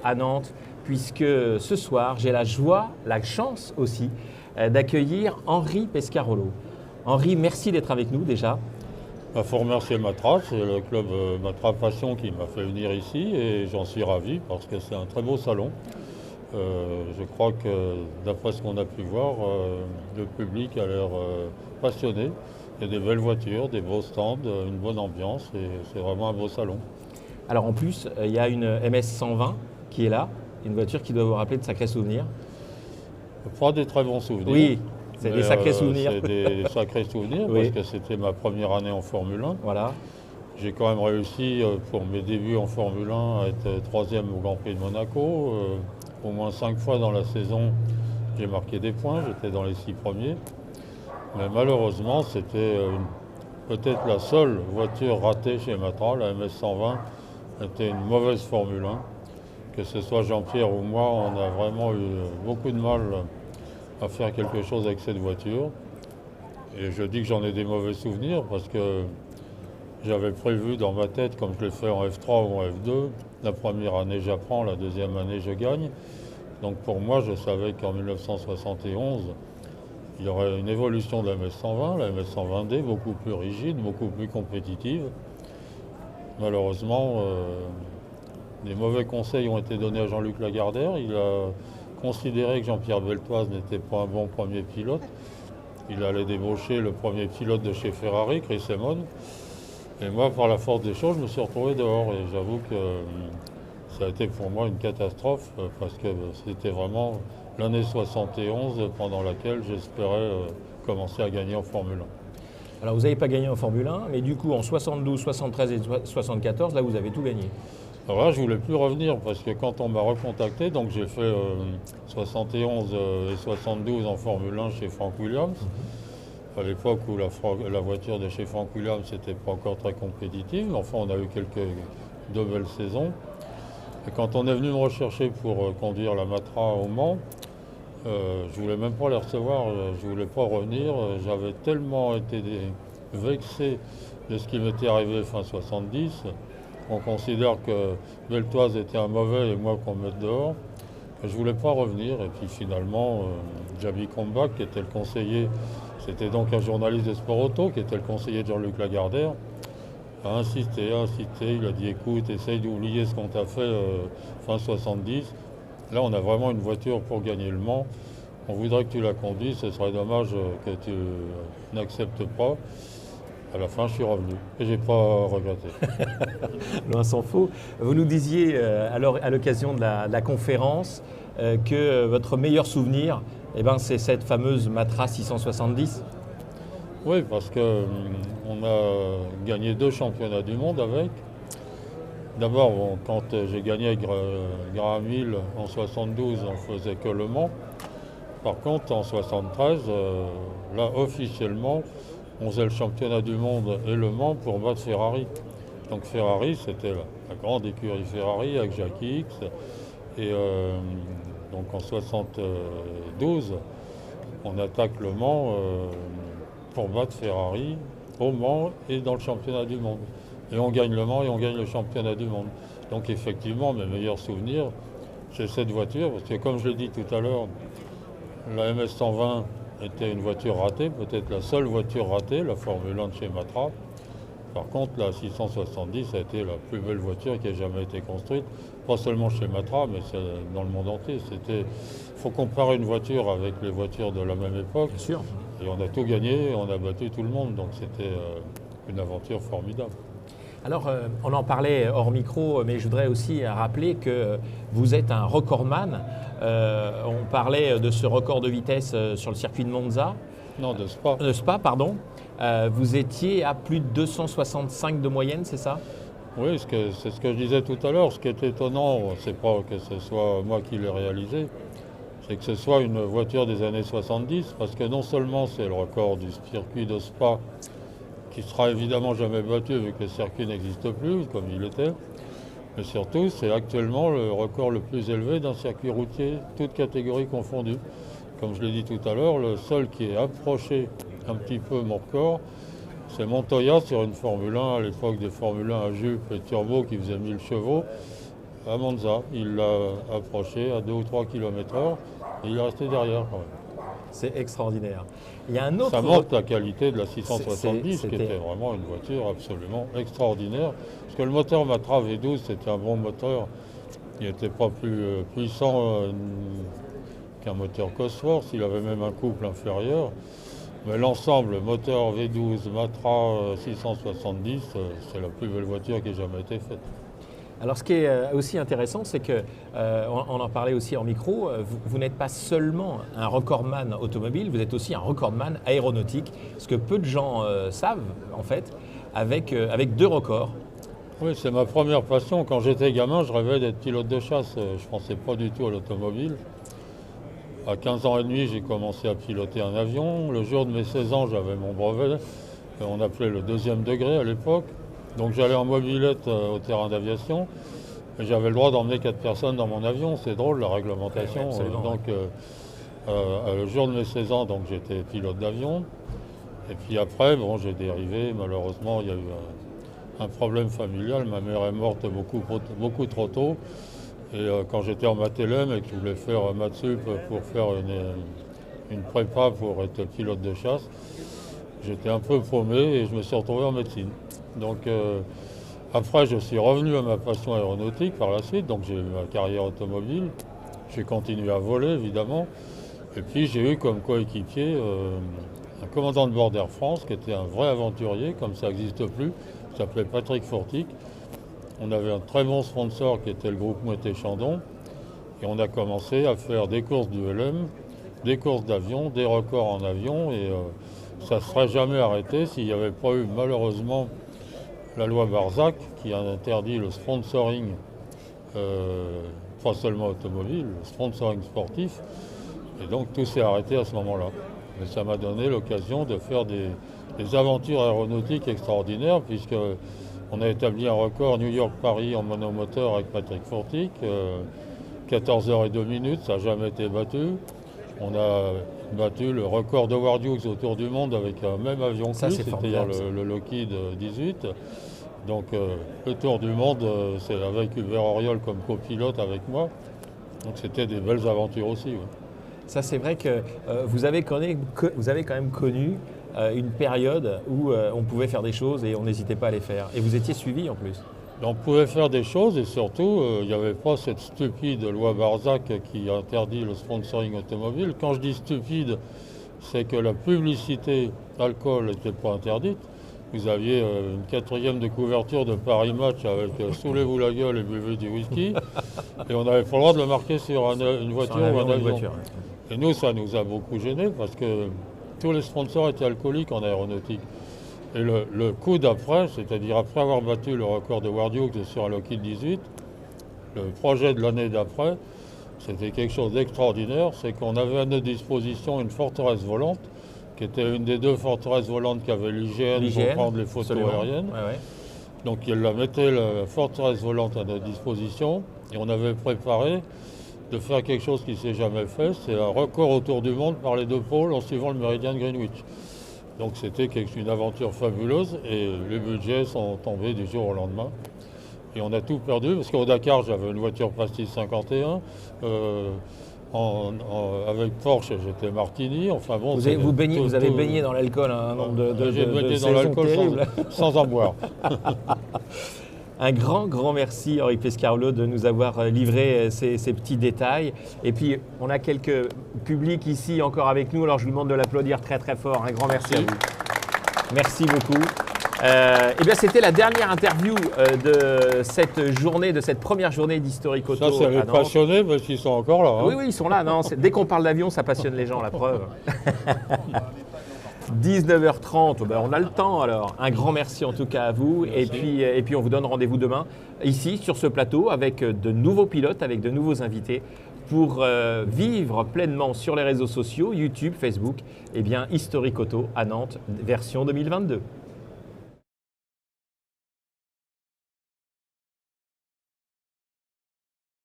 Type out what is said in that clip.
à Nantes, puisque ce soir, j'ai la joie, la chance aussi, d'accueillir Henri Pescarolo. Henri, merci d'être avec nous déjà. Il faut remercier Matra, c'est le club Matra Passion qui m'a fait venir ici et j'en suis ravi parce que c'est un très beau salon. Je crois que d'après ce qu'on a pu voir, le public a l'air passionné. Il y a des belles voitures, des beaux stands, une bonne ambiance et c'est vraiment un beau salon. Alors en plus, il y a une MS 120 qui est là, une voiture qui doit vous rappeler de sacrés souvenirs. Pas des très bons souvenirs. Oui, c'est des sacrés souvenirs. C'est des sacrés souvenirs Oui. parce que c'était ma première année en Formule 1. Voilà. J'ai quand même réussi pour mes débuts en Formule 1 à être troisième au Grand Prix de Monaco. Au moins 5 fois dans la saison, j'ai marqué des points, j'étais dans les 6 premiers. Mais malheureusement, c'était peut-être la seule voiture ratée chez Matra, la MS 120 était une mauvaise Formule 1. Que ce soit Jean-Pierre ou moi, on a vraiment eu beaucoup de mal à faire quelque chose avec cette voiture. Et je dis que j'en ai des mauvais souvenirs parce que j'avais prévu dans ma tête, comme je l'ai fait en F3 ou en F2, la première année j'apprends, la deuxième année je gagne. Donc pour moi, je savais qu'en 1971, il y aurait une évolution de la MS 120, la MS 120D, beaucoup plus rigide, beaucoup plus compétitive. Malheureusement, des mauvais conseils ont été donnés à Jean-Luc Lagardère. Il a considéré que Jean-Pierre Beltoise n'était pas un bon premier pilote. Il allait débaucher le premier pilote de chez Ferrari, Chris Amon. Et moi, par la force des choses, je me suis retrouvé dehors. Et j'avoue que ça a été pour moi une catastrophe parce que c'était vraiment l'année 71 pendant laquelle j'espérais commencer à gagner en Formule 1. Alors vous n'avez pas gagné en Formule 1, mais du coup en 72, 73 et 74, là vous avez tout gagné. Alors là, je ne voulais plus revenir parce que quand on m'a recontacté, donc j'ai fait 71 et 72 en Formule 1 chez Frank Williams. À l'époque où la voiture de chez Frank Williams n'était pas encore très compétitive, mais enfin on a eu deux belles saisons. Et quand on est venu me rechercher pour conduire la Matra au Mans, je ne voulais même pas les recevoir, je ne voulais pas revenir. J'avais tellement été vexé de ce qui m'était arrivé fin 70. On considère que Beltoise était un mauvais et moi qu'on me mette dehors. Que je ne voulais pas revenir. Et puis finalement, Jaby Combach, qui était le conseiller, c'était donc un journaliste de Sport Auto, qui était le conseiller de Jean-Luc Lagardère, a insisté, il a dit écoute, essaye d'oublier ce qu'on t'a fait fin 70. Là, on a vraiment une voiture pour gagner le Mans. On voudrait que tu la conduises, ce serait dommage que tu n'acceptes pas. À la fin, je suis revenu et je n'ai pas regretté. Loin s'en faut. Vous nous disiez à l'occasion de la conférence que votre meilleur souvenir, c'est cette fameuse Matra 670. Oui, parce qu'on a gagné 2 championnats du monde avec. D'abord, quand j'ai gagné avec Graham Hill en 72, on ne faisait que le Mans. Par contre, en 73, là, officiellement, on faisait le championnat du monde et le Mans pour battre Ferrari. Donc Ferrari, c'était la grande écurie Ferrari avec Jackie X. Et donc en 72, on attaque le Mans pour battre Ferrari au Mans et dans le championnat du monde. Et on gagne le Mans et on gagne le championnat du monde. Donc effectivement, mes meilleurs souvenirs, c'est cette voiture, parce que comme je l'ai dit tout à l'heure, la MS 120 était une voiture ratée, peut-être la seule voiture ratée, la Formule 1 de chez Matra. Par contre, la 670 a été la plus belle voiture qui ait jamais été construite, pas seulement chez Matra, mais dans le monde entier. Il faut comparer une voiture avec les voitures de la même époque. Bien sûr. Et on a tout gagné, on a battu tout le monde, donc c'était une aventure formidable. Alors, on en parlait hors micro, mais je voudrais aussi rappeler que vous êtes un recordman. On parlait de ce record de vitesse sur le circuit de Monza. Non, de Spa. De Spa, pardon. Vous étiez à plus de 265 de moyenne, c'est ça? Oui, c'est ce que je disais tout à l'heure. Ce qui est étonnant, c'est pas que ce soit moi qui l'ai réalisé, c'est que ce soit une voiture des années 70, parce que non seulement c'est le record du circuit de Spa, qui sera évidemment jamais battu vu que le circuit n'existe plus, comme il était, mais surtout c'est actuellement le record le plus élevé d'un circuit routier, toutes catégories confondues. Comme je l'ai dit tout à l'heure, le seul qui est approché un petit peu mon record, c'est Montoya sur une Formule 1, à l'époque des Formule 1 à jupe et turbo qui faisait 1000 chevaux. à Monza. Il l'a approché à 2 ou 3 km/h et il est resté derrière quand même. C'est extraordinaire. Il y a un autre... Ça montre la qualité de la 670, qui c'était- était vraiment une voiture absolument extraordinaire. Parce que le moteur Matra V12, c'était un bon moteur. Il n'était pas plus puissant qu'un moteur Cosworth. Il avait même un couple inférieur. Mais l'ensemble, moteur V12, Matra 670, c'est la plus belle voiture qui ait jamais été faite. Alors ce qui est aussi intéressant, c'est que, on en parlait aussi en micro, vous n'êtes pas seulement un recordman automobile, vous êtes aussi un recordman aéronautique, ce que peu de gens savent en fait, avec 2 records. Oui, c'est ma première passion. Quand j'étais gamin, je rêvais d'être pilote de chasse. Je ne pensais pas du tout à l'automobile. À 15 ans et demi, j'ai commencé à piloter un avion. Le jour de mes 16 ans, j'avais mon brevet. On appelait le 2e degré à l'époque. Donc j'allais en mobilette au terrain d'aviation. Et j'avais le droit d'emmener 4 personnes dans mon avion. C'est drôle, la réglementation. Ouais, Le jour de mes 16 ans, donc, j'étais pilote d'avion. Et puis après, bon, j'ai dérivé. Malheureusement, il y a eu un problème familial. Ma mère est morte beaucoup trop tôt. Et quand j'étais en maths LM et que je voulais faire maths sup pour faire une prépa pour être pilote de chasse, j'étais un peu paumé et je me suis retrouvé en médecine. Donc après, je suis revenu à ma passion aéronautique par la suite. Donc j'ai eu ma carrière automobile. J'ai continué à voler, évidemment. Et puis j'ai eu comme coéquipier un commandant de bord d'Air France qui était un vrai aventurier, comme ça n'existe plus. Il s'appelait Patrick Fortic. On avait un très bon sponsor qui était le groupe Moët-Chandon. Et on a commencé à faire des courses du LM, des courses d'avion, des records en avion. Et ça ne serait jamais arrêté s'il n'y avait pas eu malheureusement la loi Barzac qui a interdit le sponsoring, pas seulement automobile, le sponsoring sportif. Et donc tout s'est arrêté à ce moment-là. Mais ça m'a donné l'occasion de faire des aventures aéronautiques extraordinaires, puisque on a établi un record New York-Paris en monomoteur avec Patrick Fortic, 14 h et 2 minutes, ça n'a jamais été battu. On a battu le record de Howard Hughes autour du monde avec un même avion que lui, c'est-à-dire le Lockheed 18. Donc le tour du monde, c'est avec Hubert Auriol comme copilote avec moi. Donc c'était des belles aventures aussi. Ouais. Ça, c'est vrai que vous avez quand même connu une période où on pouvait faire des choses et on n'hésitait pas à les faire. Et vous étiez suivi en plus. On pouvait faire des choses et surtout, il n'y avait pas cette stupide loi Barzac qui interdit le sponsoring automobile. Quand je dis stupide, c'est que la publicité alcool n'était pas interdite. Vous aviez une 4e de couverture de Paris Match avec Soulez-vous la gueule et buvez du whisky. Et on n'avait pas le droit de le marquer sur une voiture ou un avion. Et nous, ça nous a beaucoup gênés parce que tous les sponsors étaient alcooliques en aéronautique. Et le coup d'après, c'est-à-dire après avoir battu le record de Howard Hughes sur un Lockheed 18, le projet de l'année d'après, c'était quelque chose d'extraordinaire, c'est qu'on avait à notre disposition une forteresse volante, qui était une des 2 forteresses volantes qu'avait l'IGN pour prendre les photos aériennes. Ouais. Donc il mettait la forteresse volante à notre disposition et on avait préparé de faire quelque chose qui ne s'est jamais fait, c'est un record autour du monde par les 2 pôles en suivant le méridien de Greenwich. Donc c'était une aventure fabuleuse et les budgets sont tombés du jour au lendemain. Et on a tout perdu parce qu'au Dakar, j'avais une voiture Pastis 51. Avec Porsche, j'étais Martini. Enfin bon, vous avez baigné dans l'alcool un nombre de j'ai baigné dans l'alcool sans en boire. Un grand merci Henri Pescarolo de nous avoir livré ces petits détails. Et puis on a quelques publics ici encore avec nous, alors je vous demande de l'applaudir très fort. Un grand merci à vous. Merci beaucoup. Eh bien, c'était la dernière interview de cette première journée d'Historique Auto. Ça les passionné parce qu'ils sont encore là. Hein. Oui, ils sont là. Non, dès qu'on parle d'avion, ça passionne les gens, la preuve. 19h30, ben on a le temps alors. Un grand merci en tout cas à vous. Et puis on vous donne rendez-vous demain ici sur ce plateau avec de nouveaux pilotes, avec de nouveaux invités pour vivre pleinement sur les réseaux sociaux, YouTube, Facebook, Historique Auto à Nantes, version 2022.